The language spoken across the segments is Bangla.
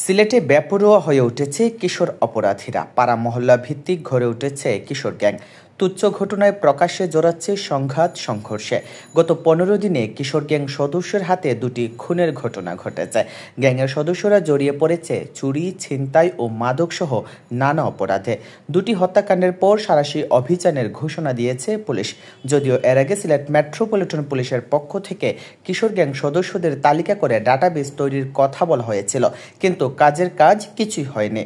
সিলেটে বেপরোয়া হয়ে উঠেছে কিশোর অপরাধীরা। পাড়া মহল্লা ভিত্তিক গড়ে উঠেছে কিশোর গ্যাং। তুচ্ছ ঘটনায় প্রকাশ্যে জড়াচ্ছে সংঘাত সংঘর্ষে। গত 15 দিনে কিশোর গ্যাং সদস্যের হাতে 2টি খুনের ঘটনা ঘটেছে। গ্যাংয়ের সদস্যরা জড়িয়ে পড়েছে চুরি, ছিনতাই ও মাদকসহ নানা অপরাধে। 2টি হত্যাকাণ্ডের পর সাঁড়াশি অভিযানের ঘোষণা দিয়েছে পুলিশ। যদিও এর আগে সিলেট মেট্রোপলিটন পুলিশের পক্ষ থেকে কিশোর গ্যাং সদস্যদের তালিকা করে ডাটাবেস তৈরির কথা বলা হয়েছিল, কিন্তু কাজের কাজ কিছুই হয়নি।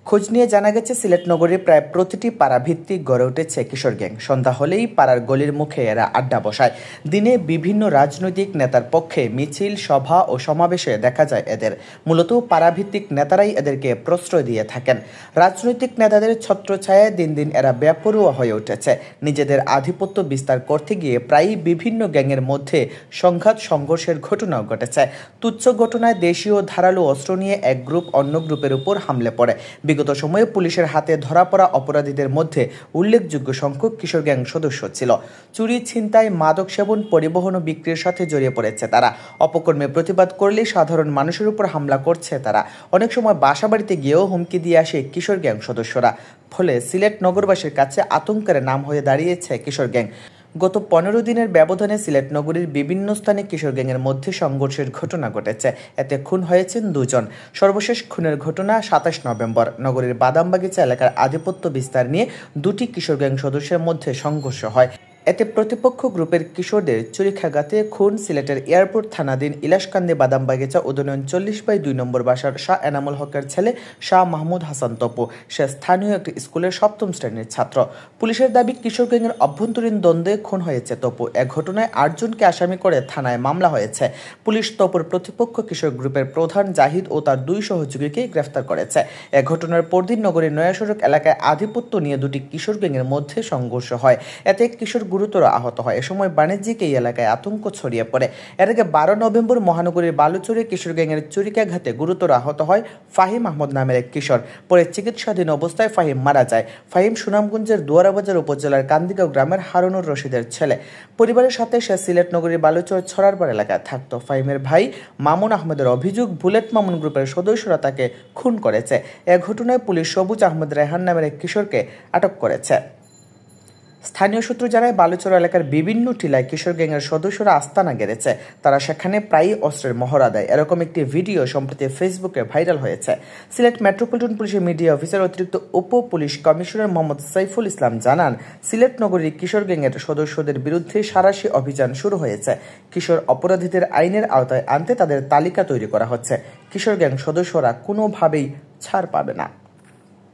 খোঁজ নিয়ে জানা গেছে, সিলেট নগরীর প্রায় প্রতিটি পাড়া ভিত্তিক গড়ে উঠেছে কিশোর গ্যাং। সন্ধ্যা হলেই পাড়ার গলির মুখে এরা আড্ডা বসায়। দিনে বিভিন্ন রাজনৈতিক নেতার পক্ষে মিছিল, সভা ও সমাবেশে দেখা যায় এদের। মূলত পাড়াভিত্তিক নেতারাই এদেরকে প্রশ্রয় দিয়ে থাকেন। রাজনৈতিক নেতাদের ছত্রছায়ায় দিন দিন এরা বেপরোয়া হয়ে উঠেছে। নিজেদের আধিপত্য বিস্তার করতে গিয়ে প্রায়ই বিভিন্ন গ্যাংয়ের মধ্যে সংঘাত সংঘর্ষের ঘটনাও ঘটেছে। তুচ্ছ ঘটনায় দেশীয় ধারালো অস্ত্র নিয়ে এক গ্রুপ অন্য গ্রুপের উপর হামলে পড়ে। বিগত সময়ে পুলিশের হাতে ধরা পড়া অপরাধীদের মধ্যে উল্লেখযোগ্য সংখ্যক কিশোর গ্যাং সদস্য ছিল। চুরি, ছিনতাই, মাদক সেবন, পরিবহন ও বিক্রির সাথে জড়িয়ে পড়েছে তারা। অপকর্মে প্রতিবাদ করলে সাধারণ মানুষের উপর হামলা করছে তারা। অনেক সময় বাসা বাড়িতে গিয়েও হুমকি দিয়ে আসে কিশোর গ্যাং সদস্যরা। ফলে সিলেট নগরবাসীর কাছে আতঙ্কের নাম হয়ে দাঁড়িয়েছে কিশোর গ্যাং। গত 15 দিনের ব্যবধানে সিলেট নগরীর বিভিন্ন স্থানে কিশোর গ্যাংয়ের মধ্যে সংঘর্ষের ঘটনা ঘটেছে। এতে খুন হয়েছেন 2 জন। সর্বশেষ খুনের ঘটনা 27 নভেম্বর। নগরীর বাদামবাগিচা এলাকার আধিপত্য বিস্তার নিয়ে 2টি কিশোর গ্যাং সদস্যের মধ্যে সংঘর্ষ হয়। এতে প্রতিপক্ষ গ্রুপের কিশোরদের চুরিখাঘাতে খুন। সিলেটের এয়ারপোর্ট থানাধীন ইলাশকান্দি বাদামবাগিচা উদয়ন 40/2 নম্বর বাসার শাহ এনামুল হকের ছেলে শাহ মাহমুদ হাসান তপু। সে স্থানীয় একটি স্কুলের 7ম শ্রেণীর ছাত্র। পুলিশের দাবি, কিশোর গ্যাংয়ের অভ্যন্তরীণ দ্বন্দ্বে খুন হয়েছে তপু। এ ঘটনায় 8 জনকে আসামি করে থানায় মামলা হয়েছে। পুলিশ তপুর প্রতিপক্ষ কিশোর গ্রুপের প্রধান জাহিদ ও তার 2 সহযোগীকে গ্রেফতার করেছে। এ ঘটনার পরদিন নগরীর নয়া সড়ক এলাকায় আধিপত্য নিয়ে 2টি কিশোর গ্যাংয়ের মধ্যে সংঘর্ষ হয়। এতে কিশোর গুরুতর আহত হয়। এ সময় বাণিজ্যিক এই এলাকায় আতঙ্ক ছড়িয়ে পড়ে। এর আগে 12 নভেম্বর মহানগরীর বালুচরে কিশোর গ্যাংয়ের চুরিকাঘাতে গুরুতর আহত হয় ফাহিম আহমদ নামের এক কিশোর। পরে চিকিৎসাধীন অবস্থায় ফাহিম মারা যায়। ফাহিম সুনামগঞ্জের দুয়ারাবাজার উপজেলার কান্দিগাঁও গ্রামের হারুনুর রশিদের ছেলে। পরিবারের সাথে সে সিলেট নগরীর বালুচর ছড়ারপাড় এলাকায় থাকত। ফাহিমের ভাই মামুন আহমেদের অভিযোগ, বুলেট মামুন গ্রুপের সদস্যরা তাকে খুন করেছে। এ ঘটনায় পুলিশ সবুজ আহমেদ রেহান নামের এক কিশোরকে আটক করেছে। স্থানীয় সূত্র জানায়, বালুচর এলাকার বিভিন্ন টিলায় কিশোর গ্যাংয়ের সদস্যরা আস্তানা গেড়েছে। তারা সেখানে প্রায়ই অস্ত্রের মহড়া দেয়। এরকম একটি ভিডিও সম্প্রতি ফেসবুকে ভাইরাল হয়েছে। সিলেট মেট্রোপলিটন পুলিশের মিডিয়া অফিসার অতিরিক্ত উপ পুলিশ কমিশনার মোহাম্মদ সাইফুল ইসলাম জানান, সিলেট নগরীর কিশোর গ্যাংয়ের সদস্যদের বিরুদ্ধে সাঁড়াশি অভিযান শুরু হয়েছে। কিশোর অপরাধীদের আইনের আওতায় আনতে তাদের তালিকা তৈরি করা হচ্ছে। কিশোর গ্যাং সদস্যরা কোনোভাবেই ছাড় পাবে না।